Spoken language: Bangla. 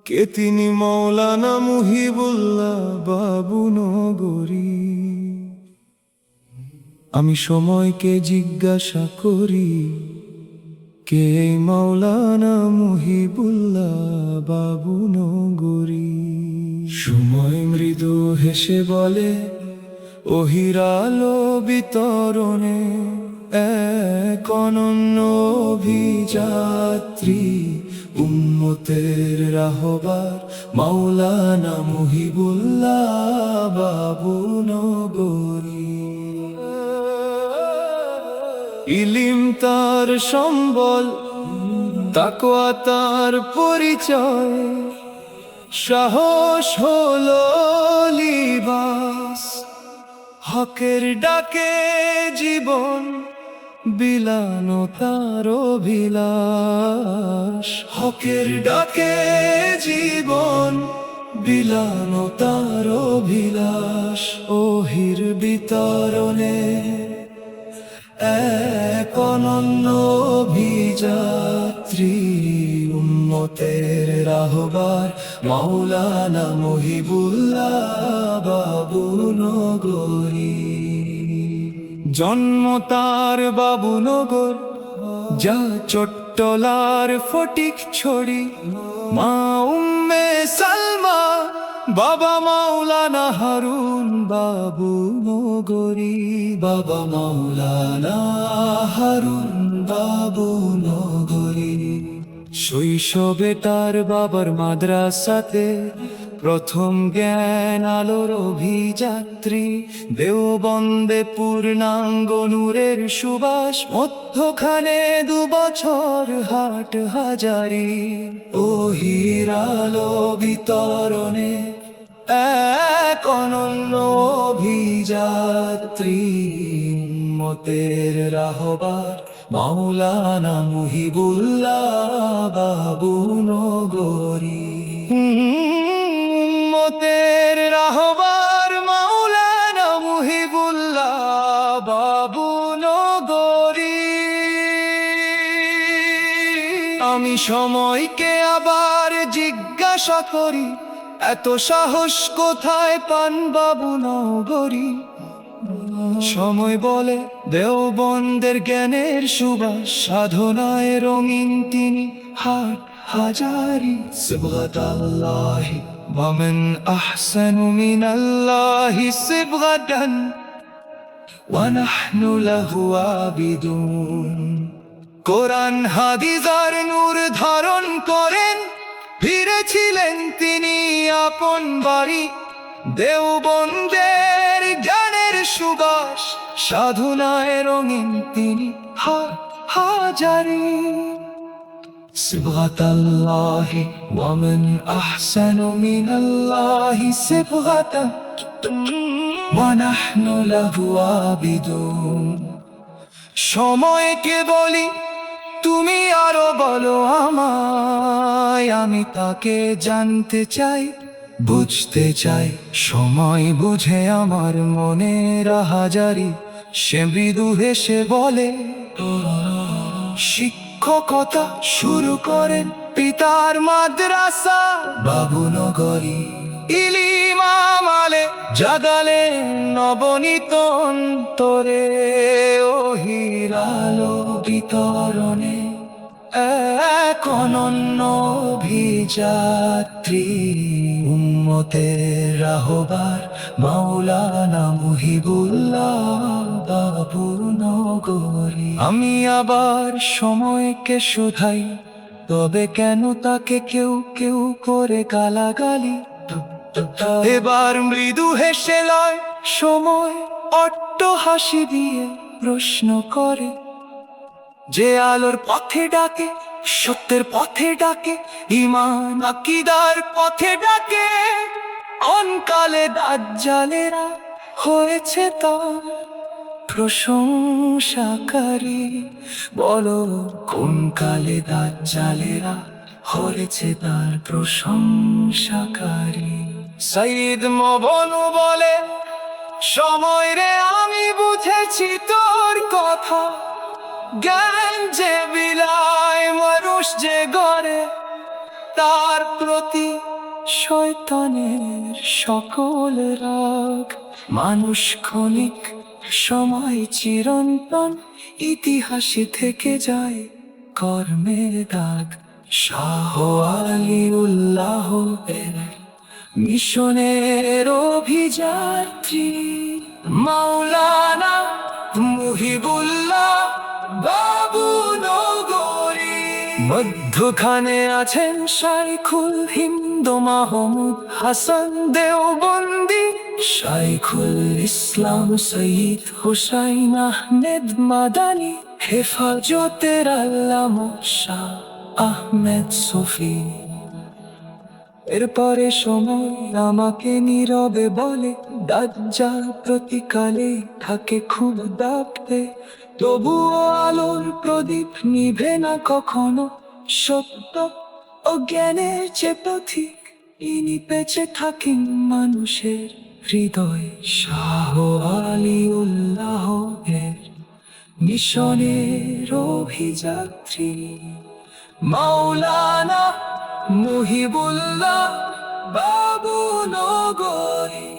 কে তিনি মৌলানা মুহিবুল্লাহ বাবু নগরী। আমি সময়কে জিজ্ঞাসা করি, কে এই মৌলানা মুহিবুল্লাহ বাবু নগরী। সময় মৃদু হেসে বলে, ওহির আলো বিতরণে এক অনন্য অভিযাত্রী, উম্মতের রাহবার মাওলানা মুহিবুল্লাহ বাবু নগরী। ইলিম তার সম্বল, তাকওয়া তার পরিচয়, সাহস হলো লিবাস, হকের ডাকে জীবন বিলানো তার অভিলাষ। হকের ডাকে জীবন বিলানো তার অভিলাষ। ওহির বিতরণে এক অনন্য অভিযাত্রী, উম্মতের রাহবার মাওলানা মুহিবুল্লাহ বাবু নগরী। জন্ম তার বাবুনগর, যা চট্টলার ফটিক ছড়ি। মা উম্মে সালমা, বাবা মাওলানা হারুন বাবু নগরী। বাবা মাওলানা হারুন বাবু নগরী। শৈশবে তার বাবার মাদ্রাসাতে প্রথম জ্ঞান আলোর অভিযাত্রী। দেওবন্দে পূর্ণাঙ্গ নূরের সুবাস, মধ্যখানে 2 বছর হাট হাজারি। ওহির আলো বিতরণে এক অনন্য অভিযাত্রী, উম্মতের রাহবার মাওলানা মুহিবুল্লাহ বাবু নগরী। উম্মতের রাহবার মাওলানা মুহিবুল্লাহ বাবু নগরী। আমি সময়কে আবার জিজ্ঞাসা করি, এত সাহস কোথায় পান বাবু নগরী। সময় বলে, দেওবন্দের জ্ঞানের সুবাস, সাধনায় রঙিন তিনি হাট হাজারি। সিবগাতাল্লাহি ওয়া মান আহসানু মিনাল্লাহি সিবগাতান ওয়া নাহনু লাহু আবিদুন। কোরআন হাদিসের নূর ধারণ করেন, ফিরেছিলেন তিনি আপন বাড়ি। দেওবন্দের জ্ঞানের সুবাস, সাধনায় রঙিন তিনি হাট হাজারি। সিবগাতাল্লাহি ওয়া মান আহসানু মিনাল্লাহি সিবগাতান ওয়া নাহনু লাহু আবিদুন। সময়কে বলি, তুমি আরো বলো আমায়, আমি তাকে জানতে চাই, বুঝতে চাই। সময় বুঝে আমার মনের হাজারি। সে মৃদু হেসে বলে, শিক্ষকতা শুরু করেন পিতার মাদ্রাসা বাবু নগরী। ইলিম আমালে জাগালেন নবনীত অন্তরে। ওহির আলো বিতরণে এক অনন্য অভিযাত্রী, উম্মতের রাহবার মাওলানা মুহিবুল্লাহ বাবু নগরী। আমি আবার সময়কে শুধাই, তবে কেন তাকে কেউ কেউ করে গালাগালি। এবার মৃদু হেসে লয় সময়, অট্ট হাসি দিয়ে প্রশ্ন করে, যে আলোর পথে ডাকে, সত্যের পথে ডাকে, ঈমান আকীদার পথে ডাকে, অনকালে দাজ্জালেরা হয়েছে তার প্রশংসাকারী। বলো, কোন কালে দাজ্জালেরা হয়েছে তার প্রশংসাকারী। সাইদ মবনু বলে, সময় রে আমি বুঝেছি তোর কথা। জ্ঞান যে বিলায়, মানুষ যে গড়ে, তার প্রতি শয়তানের সকল রাগ। মানুষ ক্ষণিক সময় চিরন্তন, ইতিহাসে থেকে যায় কর্মের দাগ। শাহ আলিউল্লাহ এর মিশনের অভিযাত্রী মাওলানা মুহিবুল্লাহ বাবু নগরী। মধ্যখানে আছেন শাইখুল হিন্দ মাহমুদ হাসান দেওবন্দি, শাইখুল ইসলাম সৈয়দ হুসাইন আহমেদ মাদানী, হেফাজতের আল্লামা শাহ আহমেদ শফি। এরপরে সময় আমাকে নীরবে বলে, দাজ্জাল প্রতিকালে থাকে খুব দাপতে, তবুও আলোর প্রদীপ নিভে না কখনো। সত্য ও জ্ঞানের যে পথিক, ইনি বেঁচে থাকেন মানুষের হৃদয়। শাহ আলিউল্লাহ এর মিশনের অভিযাত্রী মাওলানা মুহিবুল্লাহ বাবু নগরী।